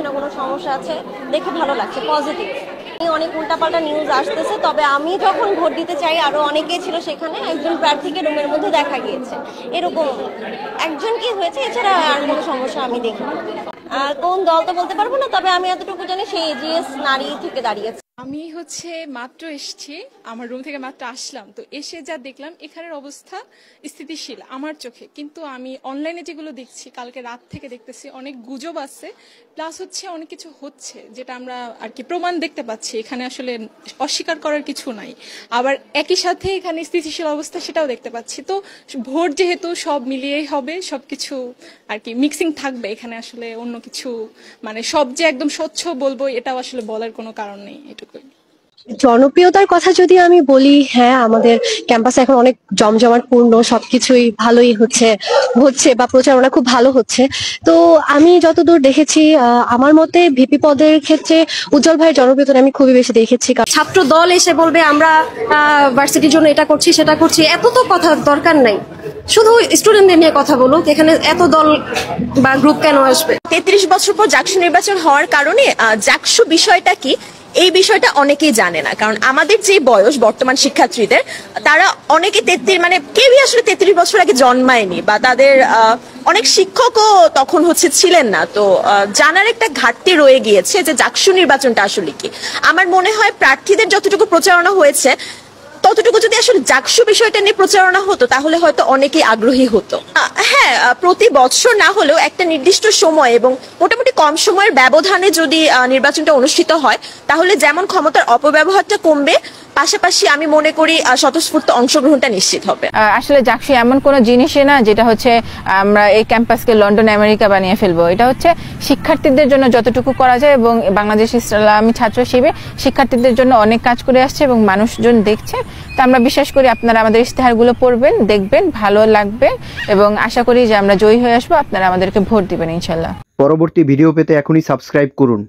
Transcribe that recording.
না কোনো সমস্যা আছে, দেখে ভালো লাগছে, পজিটিভ। অনেক উল্টাপাল্টা নিউজ আসতেছে, তবে আমি যখন ভোট দিতে চাই আরো অনেকেই ছিল সেখানে, একজন প্রার্থীকে রুমের মধ্যে দেখা গিয়েছে, এরকম একজন কি হয়েছে, এছাড়া আর কোনো সমস্যা আমি দেখি না। কোন দল তো বলতে পারবো না, তবে আমি এতটুকু জানি সেই এজিএস নারী থেকে দাঁড়িয়েছে। আমি মাত্র এসেছি, আমার রুম থেকে মাত্র আসলাম, তো এসে যা দেখলাম এখানের অবস্থা স্থিতিশীল আমার চোখে, কিন্তু আমি অনলাইনে যেগুলো দেখছি, কালকে রাত থেকে দেখতেছি অনেক গুজব আছে, প্লাস অনেক কিছু হচ্ছে যেটা আমরা আর কি প্রমাণ দেখতে পাচ্ছি, এখানে আসলে অস্বীকার করার কিছু নাই। আবার একই সাথে এখানে স্থিতিশীল অবস্থা সেটাও দেখতে পাচ্ছি। তো ভোট যেহেতু সব মিলিয়েই হবে, সবকিছু আর কি মিক্সিং থাকবে, এখানে আসলে অন্য কিছু মানে সব যে একদম স্বচ্ছ বলবো এটাও আসলে বলার কোনো কারণ নেই, এটুকুই। জনপ্রিয়তার কথা যদি আমি বলি, হ্যাঁ আমাদের ক্যাম্পাসে এখন অনেক জমজমাট পূর্ণ, সবকিছুই ভালোই হচ্ছে বা প্রচারণা খুব ভালো হচ্ছে। তো আমি যতদূর দেখেছি, আমার মতে ভিপি পদের ক্ষেত্রে উজ্জ্বল ভাইয়ের জনপ্রিয়তা আমি খুবই বেশি দেখেছি। ছাত্র দল এসে বলবে আমরা ভার্সিটির জন্য এটা করছি সেটা করছি, এত তো কথা দরকার নাই, শুধু স্টুডেন্টদের নিয়ে কথা বলুক, এখানে এত দল বা গ্রুপ কেন আসবে? 33 বছর পর জাকসু নির্বাচন হওয়ার কারণে জাকসু বিষয়টা কি এই বিষয়টা অনেকেই জানে না, কারণ আমাদের যে বয়স বর্তমান শিক্ষার্থীদের, তারা অনেকে কেউই আসলে 33 বছর আগে জন্মায়নি, বা তাদের অনেক শিক্ষকও তখন ছিলেন না। তো জানার একটা ঘাটতি রয়ে গিয়েছে যে জাকসু নির্বাচনটা আসলে কি। আমার মনে হয় প্রার্থীদের যতটুকু প্রচারণা হয়েছে ততটুকু যদি আসলে জাকসু বিষয়টা নিয়ে প্রচারণা হতো তাহলে হয়তো অনেকেই আগ্রহী হতো। হ্যাঁ, প্রতি বছর না হলেও একটা নির্দিষ্ট সময় এবং মোটামুটি কম সময়ের ব্যবধানে যদি নির্বাচনটা অনুষ্ঠিত হয় তাহলে যেমন ক্ষমতার অপব্যবহারটা কমবে, পাশাপাশি আমি মনে করি স্বতঃস্ফূর্ত অংশগ্রহণটা নিশ্চিত হবে। আসলে জাকসু এমন কোনো জিনিসই না যেটা আমরা এই ক্যাম্পাসকে লন্ডন আমেরিকা বানিয়ে ফেলবো। এটা শিক্ষার্থীদের জন্য যতটুকু করা যায়, এবং বাংলাদেশ ইসলামী ছাত্র শিবির শিক্ষার্থীদের জন্য অনেক কাজ করে আসছে এবং মানুষজন দেখছে। তো আমরা বিশ্বাস করি আপনারা আমাদের ইশতেহারগুলো পড়বেন, দেখবেন, ভালো লাগবে, এবং আশা করি যে আমরা জয়ী হয়ে আসবো, আপনারা আমাদেরকে ভোট দিবেন ইনশাল্লাহ। পরবর্তী ভিডিও পেতে এখনই সাবস্ক্রাইব করুন।